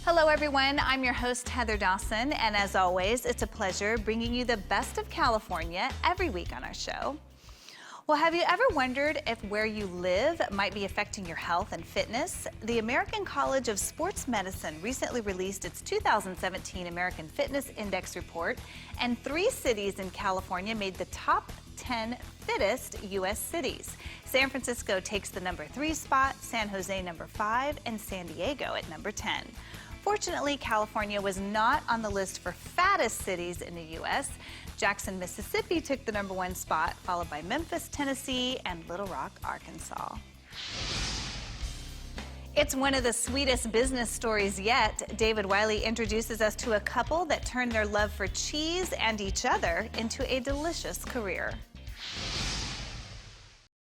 Hello everyone, I'm your host Heather Dawson, and as always, it's a pleasure bringing you the best of California every week on our show. Well, have you ever wondered if where you live might be affecting your health and fitness? The American College of Sports Medicine recently released its 2017 American Fitness Index report, and 3 cities in California made the top 10 fittest U.S. cities. San Francisco takes the number 3 spot, San Jose number 5, and San Diego at number 10. Fortunately, California was not on the list for fattest cities in the U.S. Jackson, Mississippi took the number 1 spot, followed by Memphis, Tennessee, and Little Rock, Arkansas. It's one of the sweetest business stories yet. David Wiley introduces us to a couple that turned their love for cheese and each other into a delicious career.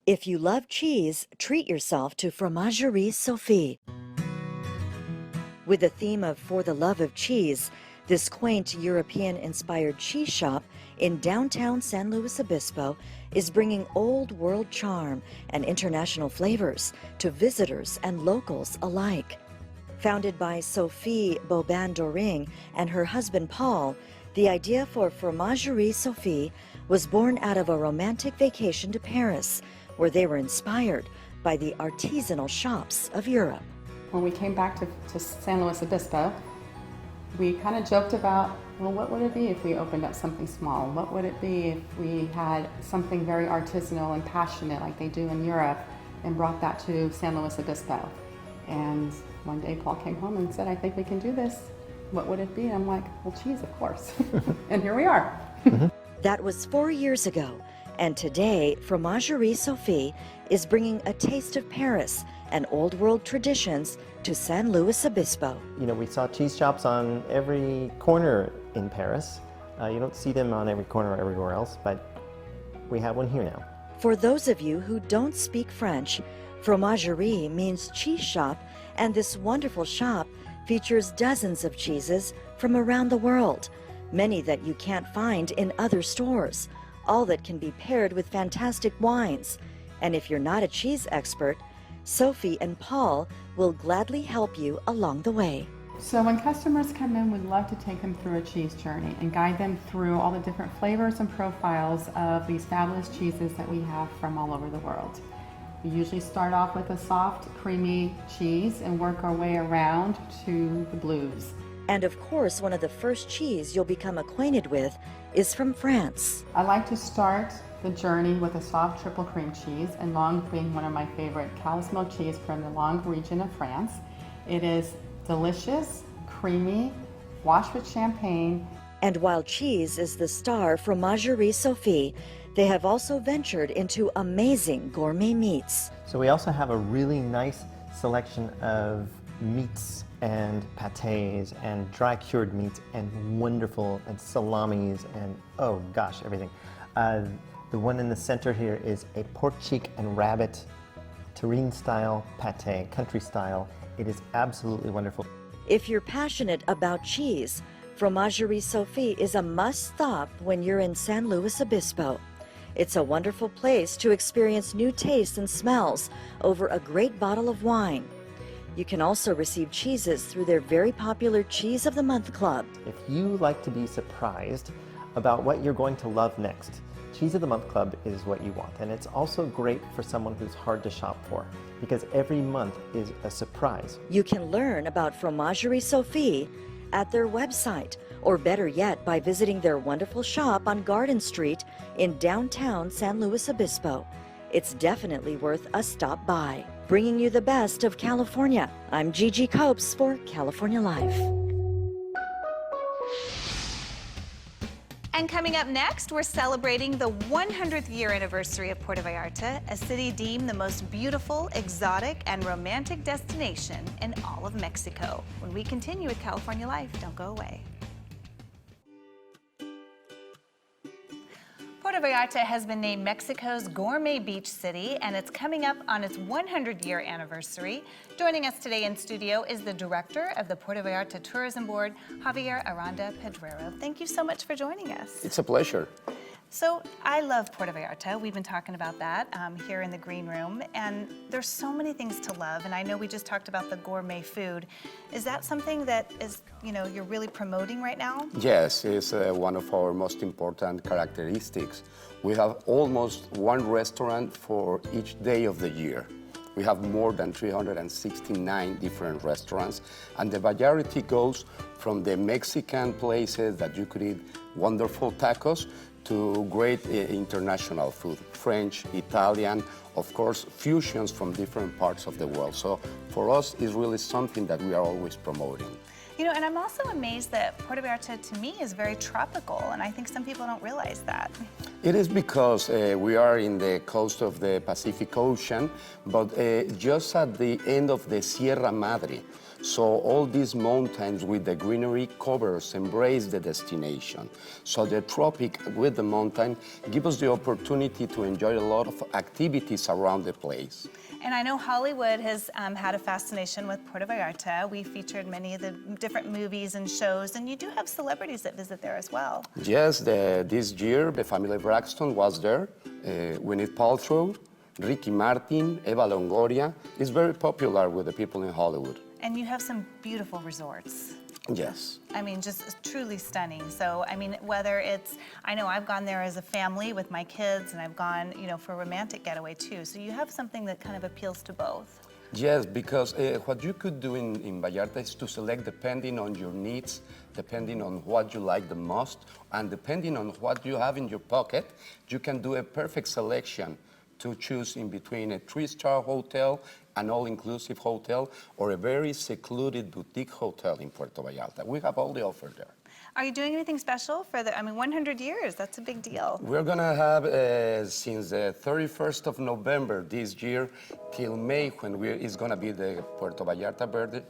If you love cheese, treat yourself to Fromagerie Sophie. With the theme of For the Love of Cheese, this quaint European-inspired cheese shop in downtown San Luis Obispo is bringing old-world charm and international flavors to visitors and locals alike. Founded by Sophie Boban-Doering and her husband Paul, the idea for Fromagerie Sophie was born out of a romantic vacation to Paris, where they were inspired by the artisanal shops of Europe. When we came back to San Luis Obispo, we kind of joked about, well, what would it be if we opened up something small? What would it be if we had something very artisanal and passionate like they do in Europe and brought that to San Luis Obispo? And one day Paul came home and said, I think we can do this. What would it be? And I'm like, well, cheese, of course. And here we are. That was 4 years ago. And today, Fromagerie Sophie is bringing a taste of Paris and old world traditions to San Luis Obispo. You know, we saw cheese shops on every corner in Paris. You don't see them on every corner everywhere else, but we have one here now. For those of you who don't speak French, Fromagerie means cheese shop, and this wonderful shop features dozens of cheeses from around the world, many that you can't find in other stores, all that can be paired with fantastic wines. And if you're not a cheese expert, Sophie and Paul will gladly help you along the way. So when customers come in, we'd love to take them through a cheese journey and guide them through all the different flavors and profiles of these fabulous cheeses that we have from all over the world. We usually start off with a soft, creamy cheese and work our way around to the blues. And of course, one of the first cheese you'll become acquainted with is from France. I like to start the journey with a soft triple cream cheese, and Langres being one of my favorite cow's milk cheese from the Langres region of France. It is delicious, creamy, washed with champagne. And while cheese is the star Fromagerie Sophie, they have also ventured into amazing gourmet meats. So we also have a really nice selection of meats and pâtés and dry cured meats and wonderful and salamis and oh gosh, everything. The one in the center here is a pork cheek and rabbit terrine style pâté, country style. It is absolutely wonderful. If you're passionate about cheese, Fromagerie Sophie is a must-stop when you're in San Luis Obispo. It's a wonderful place to experience new tastes and smells over a great bottle of wine. You can also receive cheeses through their very popular Cheese of the Month Club. If you like to be surprised about what you're going to love next, Cheese of the Month Club is what you want. And it's also great for someone who's hard to shop for, because every month is a surprise. You can learn about Fromagerie Sophie at their website, or better yet, by visiting their wonderful shop on Garden Street in downtown San Luis Obispo. It's definitely worth a stop by. Bringing you the best of California, I'm Gigi Copes for California Life. And coming up next, we're celebrating the 100th year anniversary of Puerto Vallarta, a city deemed the most beautiful, exotic, and romantic destination in all of Mexico. When we continue with California Life, don't go away. Puerto Vallarta has been named Mexico's gourmet beach city, and it's coming up on its 100-year anniversary. Joining us today in studio is the director of the Puerto Vallarta Tourism Board, Javier Aranda Pedrero. Thank you so much for joining us. It's a pleasure. So I love Puerto Vallarta. We've been talking about that here in the green room, and there's so many things to love. And I know we just talked about the gourmet food. Is that something that is, you're really promoting right now? Yes, it's one of our most important characteristics. We have almost one restaurant for each day of the year. We have more than 369 different restaurants, and the variety goes from the Mexican places that you could eat wonderful tacos to great international food, French, Italian, of course, fusions from different parts of the world. So for us, it's really something that we are always promoting. And I'm also amazed that Puerto Vallarta, to me, is very tropical, and I think some people don't realize that. It is because we are in the coast of the Pacific Ocean, but just at the end of the Sierra Madre. So all these mountains with the greenery covers, embrace the destination. So the tropic with the mountain give us the opportunity to enjoy a lot of activities around the place. And I know Hollywood has had a fascination with Puerto Vallarta. We featured many of the different movies and shows, and you do have celebrities that visit there as well. Yes, this year the family Braxton was there. Gwyneth Paltrow, Ricky Martin, Eva Longoria. It's very popular with the people in Hollywood. And you have some beautiful resorts. Yes. I mean, just truly stunning. So, I mean, whether it's, I know I've gone there as a family with my kids, and I've gone, for a romantic getaway too. So you have something that kind of appeals to both. Yes, because what you could do in Vallarta is to select depending on your needs, depending on what you like the most, and depending on what you have in your pocket, you can do a perfect selection to choose in between a 3-star hotel, an all-inclusive hotel, or a very secluded boutique hotel in Puerto Vallarta. We have all the offers there. Are you doing anything special for 100 years? That's a big deal. We're gonna have, since the 31st of November this year till May, when it's gonna be the Puerto Vallarta birthday,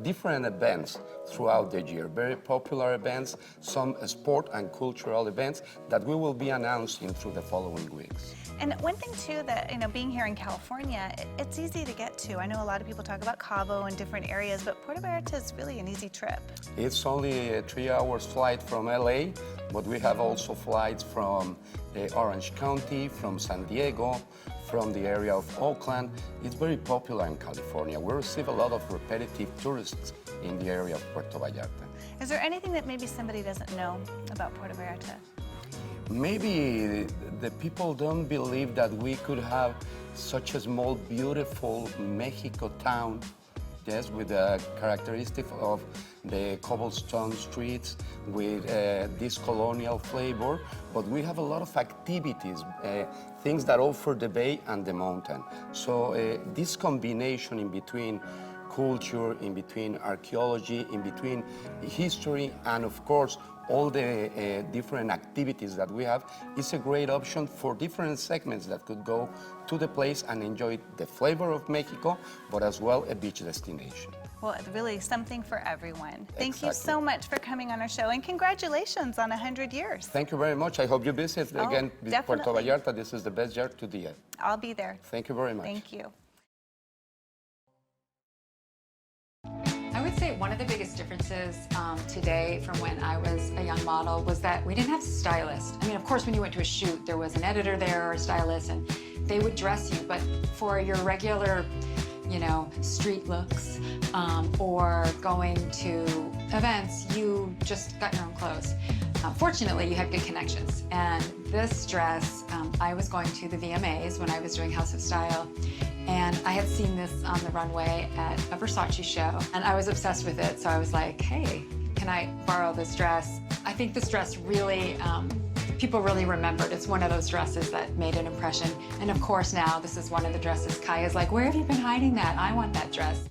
different events throughout the year. Very popular events, some sport and cultural events that we will be announcing through the following weeks. And one thing too that, being here in California, it's easy to get to. I know a lot of people talk about Cabo and different areas, but Puerto Vallarta is really an easy trip. It's only a 3-hour flight from LA, but we have also flights from Orange County, from San Diego, from the area of Oakland. It's very popular in California. We receive a lot of repetitive tourists in the area of Puerto Vallarta. Is there anything that maybe somebody doesn't know about Puerto Vallarta? Maybe the people don't believe that we could have such a small, beautiful Mexico town, yes, with the characteristic of the cobblestone streets with this colonial flavor, but we have a lot of activities, things that offer the bay and the mountain. So this combination in between culture, in between archaeology, in between history, and of course, all the different activities that we have is a great option for different segments that could go to the place and enjoy the flavor of Mexico, but as well a beach destination. Well, really something for everyone. Thank you Exactly. so much for coming on our show, and congratulations on 100 years. Thank you very much. I hope you visit again Puerto definitely. Vallarta. This is the best year to do it. I'll be there. Thank you very much. Thank you. I would say one of the biggest differences today from when I was a young model was that we didn't have stylists. I mean, of course, when you went to a shoot, there was an editor there or a stylist, and they would dress you. But for your regular, street looks or going to events, you just got your own clothes. Fortunately, you had good connections. And this dress, I was going to the VMAs when I was doing House of Style, and I had seen this on the runway at a Versace show, and I was obsessed with it. So I was like, hey, can I borrow this dress? I think this dress really, people really remembered. It's one of those dresses that made an impression. And of course now, this is one of the dresses Kaya's like, where have you been hiding that? I want that dress.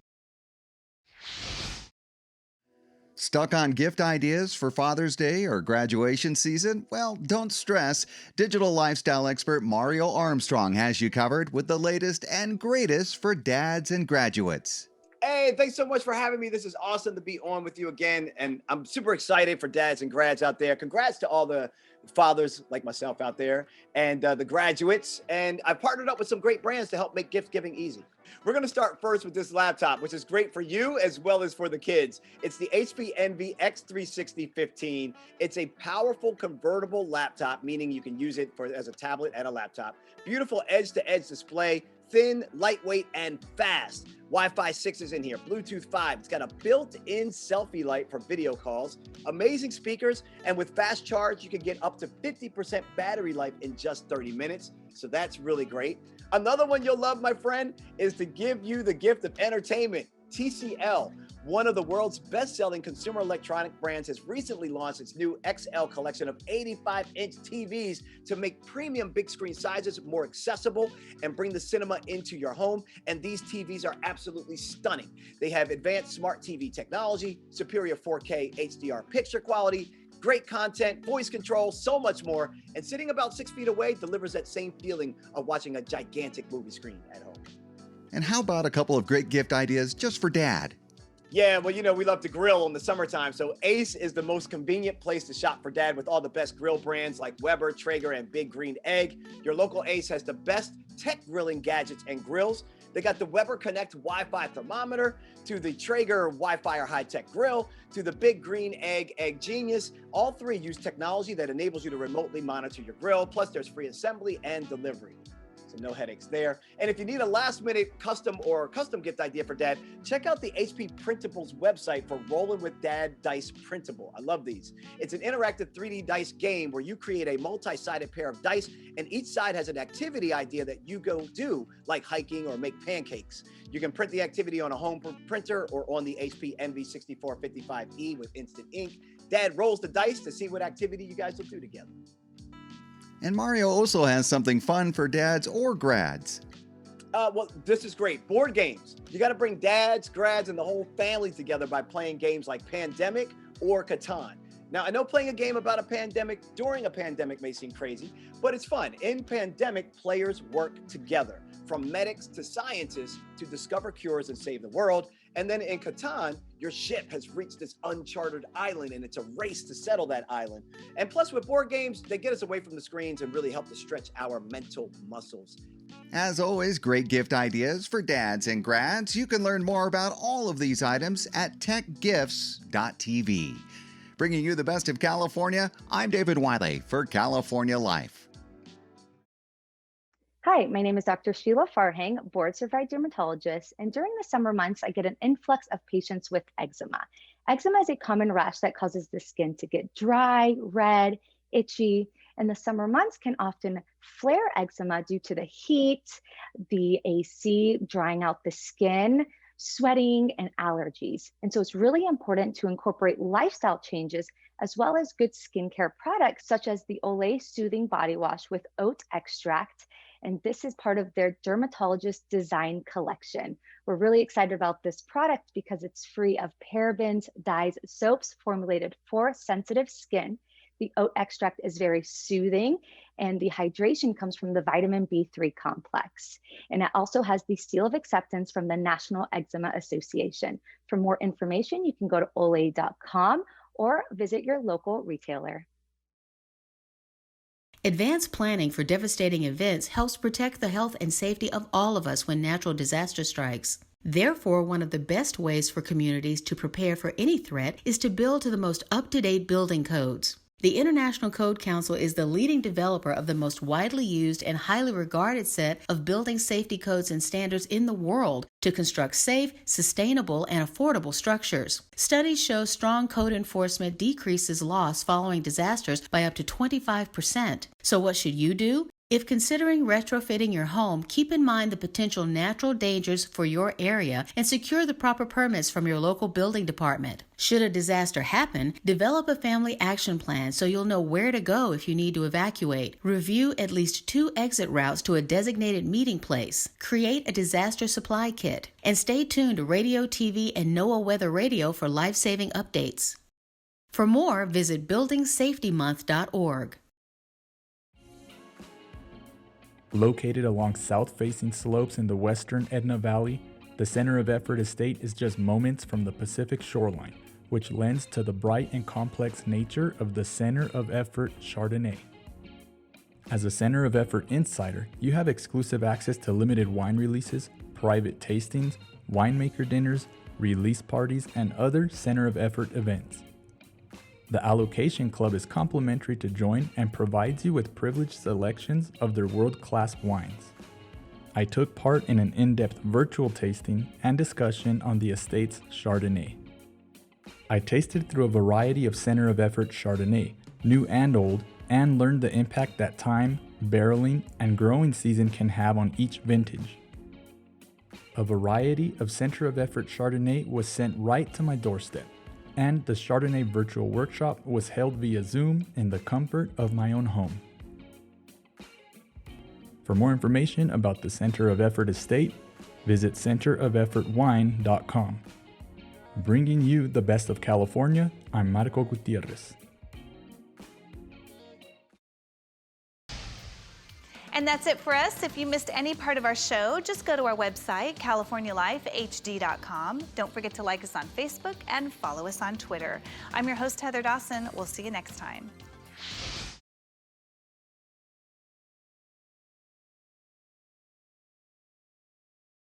Stuck on gift ideas for Father's Day or graduation season? Well, don't stress. Digital lifestyle expert Mario Armstrong has you covered with the latest and greatest for dads and graduates. Hey, thanks so much for having me. This is awesome to be on with you again. And I'm super excited for dads and grads out there. Congrats to all the fathers like myself out there and the graduates. And I've partnered up with some great brands to help make gift giving easy. We're going to start first with this laptop, which is great for you as well as for the kids. It's the HP Envy X360 15. It's a powerful convertible laptop, meaning you can use it as a tablet and a laptop. Beautiful edge-to-edge display, thin, lightweight, and fast. Wi-Fi 6 is in here, Bluetooth 5. It's got a built-in selfie light for video calls, amazing speakers, and with fast charge, you can get up to 50% battery life in just 30 minutes. So that's really great. Another one you'll love, my friend, is to give you the gift of entertainment. TCL, one of the world's best-selling consumer electronic brands, has recently launched its new XL collection of 85-inch TVs to make premium big screen sizes more accessible and bring the cinema into your home. And these TVs are absolutely stunning. They have advanced smart TV technology, superior 4K HDR picture quality, great content, voice control, so much more. And sitting about 6 feet away delivers that same feeling of watching a gigantic movie screen at home. And how about a couple of great gift ideas just for dad? Yeah, well, you know, we love to grill in the summertime. So Ace is the most convenient place to shop for dad with all the best grill brands like Weber, Traeger, and Big Green Egg. Your local Ace has the best tech grilling gadgets and grills. They got the Weber Connect Wi-Fi thermometer, to the Traeger Wi-Fi or high-tech grill, to the Big Green Egg Genius. All three use technology that enables you to remotely monitor your grill. Plus, there's free assembly and delivery. So no headaches there. And if you need a last-minute custom gift idea for dad, check out the HP Printables website for Rollin' with Dad Dice Printable. I love these. It's an interactive 3D dice game where you create a multi-sided pair of dice, and each side has an activity idea that you go do, like hiking or make pancakes. You can print the activity on a home printer or on the HP Envy 6455E with instant ink. Dad rolls the dice to see what activity you guys will do together. And Mario also has something fun for dads or grads. Well, this is great. Board games. You got to bring dads, grads, and the whole family together by playing games like Pandemic or Catan. Now, I know playing a game about a pandemic during a pandemic may seem crazy, but it's fun. In Pandemic, players work together, from medics to scientists, to discover cures and save the world. And then in Catan, your ship has reached this uncharted island, and it's a race to settle that island. And plus, with board games, they get us away from the screens and really help to stretch our mental muscles. As always, great gift ideas for dads and grads. You can learn more about all of these items at techgifts.tv. Bringing you the best of California, I'm David Wiley for California Life. Hi, my name is Dr. Sheila Farhang, board-certified dermatologist, and during the summer months, I get an influx of patients with eczema. Eczema is a common rash that causes the skin to get dry, red, itchy, and the summer months can often flare eczema due to the heat, the AC drying out the skin, sweating, and allergies. And so it's really important to incorporate lifestyle changes as well as good skincare products such as the Olay Soothing Body Wash with oat extract. And this is part of their Dermatologist design collection. We're really excited about this product because it's free of parabens, dyes, soaps formulated for sensitive skin. The oat extract is very soothing, and the hydration comes from the vitamin B3 complex. And it also has the seal of acceptance from the National Eczema Association. For more information, you can go to olay.com or visit your local retailer. Advanced planning for devastating events helps protect the health and safety of all of us when natural disaster strikes. Therefore, one of the best ways for communities to prepare for any threat is to build to the most up-to-date building codes. The International Code Council is the leading developer of the most widely used and highly regarded set of building safety codes and standards in the world to construct safe, sustainable, and affordable structures. Studies show strong code enforcement decreases loss following disasters by up to 25%. So what should you do? If considering retrofitting your home, keep in mind the potential natural dangers for your area and secure the proper permits from your local building department. Should a disaster happen, develop a family action plan so you'll know where to go if you need to evacuate. Review at least 2 exit routes to a designated meeting place. Create a disaster supply kit. And stay tuned to radio, TV, and NOAA Weather Radio for life-saving updates. For more, visit buildingsafetymonth.org. Located along south-facing slopes in the western Etna Valley, The Center of Effort Estate is just moments from the Pacific shoreline, which lends to the bright and complex nature of the Center of Effort Chardonnay. As a Center of Effort insider, you have exclusive access to limited wine releases, private tastings, winemaker dinners, release parties, and other Center of Effort events. The Allocation Club is complimentary to join and provides you with privileged selections of their world-class wines. I took part in an in-depth virtual tasting and discussion on the estate's Chardonnay. I tasted through a variety of Center of Effort Chardonnay, new and old, and learned the impact that time, barreling, and growing season can have on each vintage. A variety of Center of Effort Chardonnay was sent right to my doorstep, and the Chardonnay virtual workshop was held via Zoom in the comfort of my own home. For more information about the Center of Effort Estate, visit centerofeffortwine.com. Bringing you the best of California, I'm Marco Gutierrez. And that's it for us. If you missed any part of our show, just go to our website, californialifehd.com. Don't forget to like us on Facebook and follow us on Twitter. I'm your host, Heather Dawson. We'll see you next time.